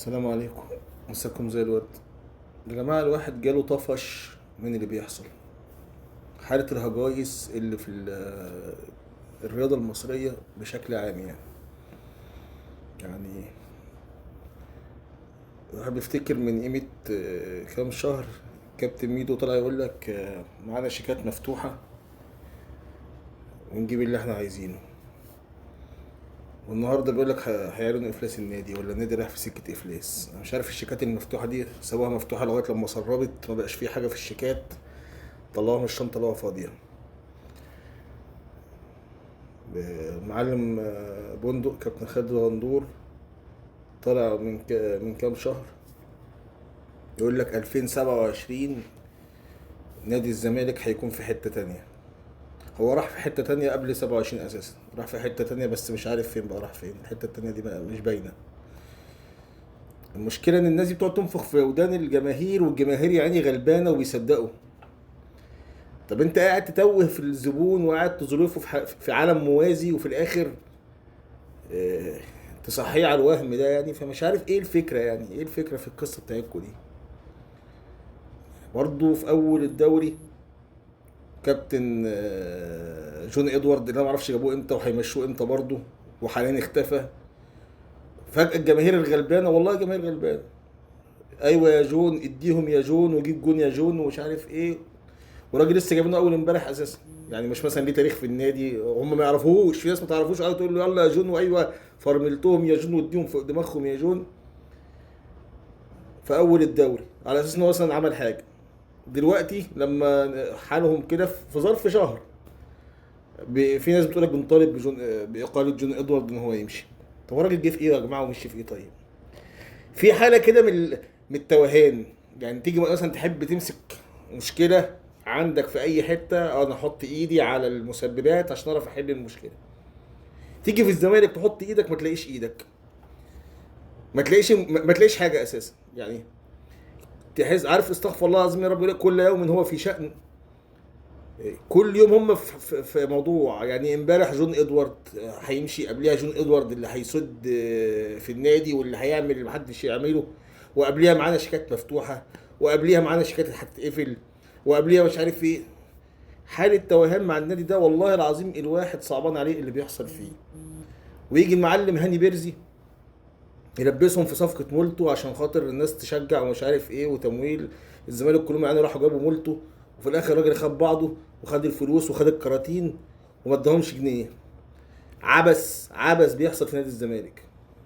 السلام عليكم. مساكم زي الورد. يا جماعة، الواحد جاله طفش من اللي بيحصل. حالة الهجايس اللي في الرياضة المصرية بشكل عام يعني الواحد بيفتكر من قيمة كام شهر كابتن ميدو طلع يقول لك معانا شيكات مفتوحة ونجيب اللي احنا عايزينه. والنهارده بيقول لك هيعلنوا افلاس النادي، ولا النادي رايح في سكه افلاس. انا مش عارف الشيكات المفتوحه دي سواها مفتوحه لغايه لما سربت ما بقاش فيه حاجه في الشيكات، طلعوها من الشنطه لقوها فاضيه. معلم بندق كابتن خالد غندور طلع من كام شهر يقول لك 2027 نادي الزمالك هيكون في حته تانية. هو راح في حته تانية قبل 27 اساسا، راح في حته تانية بس مش عارف فين بقى، راح فين الحته التانية دي بقى مش باينه. المشكله ان الناس دي بتقعد تنفخ في ودان الجماهير، والجماهير يعني غلبانه وبيصدقوا. طب انت قاعد تتوه في الزبون وقاعد تظرفه في عالم موازي، وفي الاخر اه تصحيه على الوهم ده يعني. فمش عارف ايه الفكره، يعني ايه الفكره في القصه بتاعتكم دي. برضه في اول الدوري كابتن جون ادوارد اللي انا معرفش جابوه امتى وهيمشوه امتى برضه، وحاليا اختفى. فجاه الجماهير الغلبانه، والله جماهير غلبانه، ايوه يا جون اديهم يا جون وجيب جون يا جون ومش عارف ايه. وراجل لسه جايبينه اول امبارح اساسا، يعني مش مثلا ليه تاريخ في النادي، هم ما يعرفوهوش، في ناس ما تعرفوش قوي تقول له يلا يا جون، وايوه فرملتهم يا جون واديهم فوق دماغهم يا جون في اول الدوري على اساس انه مثلا عمل حاجه. دلوقتي لما حالهم كده في ظرف شهر في ناس بتقول لك بنطالب باقاله جون ادوارد ان هو يمشي. طب هو الراجل جه في ايه يا جماعه ومشي في ايه طيب؟ في حاله كده من التوهان. يعني تيجي مثلا تحب تمسك مشكله عندك في اي حته، انا احط ايدي على المسببات عشان اعرف احل المشكله. تيجي في الزمالك تحط ايدك ما تلاقيش ايدك، ما تلاقيش حاجه اساسا يعني. تحس عارف، استغفر الله العظيم يا رب، يقول لك كل يوم هو في شأن. كل يوم هم في موضوع. يعني امبارح جون ادوارد هيمشي، قبلها جون ادوارد اللي هيسد في النادي واللي هيعمل اللي محدش يعمله، وقبليها معانا شيكات مفتوحه، وقبليها معانا شيكات هتتقفل، وقبليها مش عارف ايه. حالة توهان مع النادي ده والله العظيم الواحد صعبان عليه اللي بيحصل فيه. ويجي المعلم هاني بيرزي يلبسهم في صفقة مولتو عشان خاطر الناس تشجع ومش عارف ايه وتمويل. الزمالك كلهم يعني راحوا جابوا مولتو، وفي الاخر الراجل خد بعضه وخد الفلوس وخد الكراتين وما اداهمش جنيه. عبث عبث بيحصل في نادي الزمالك.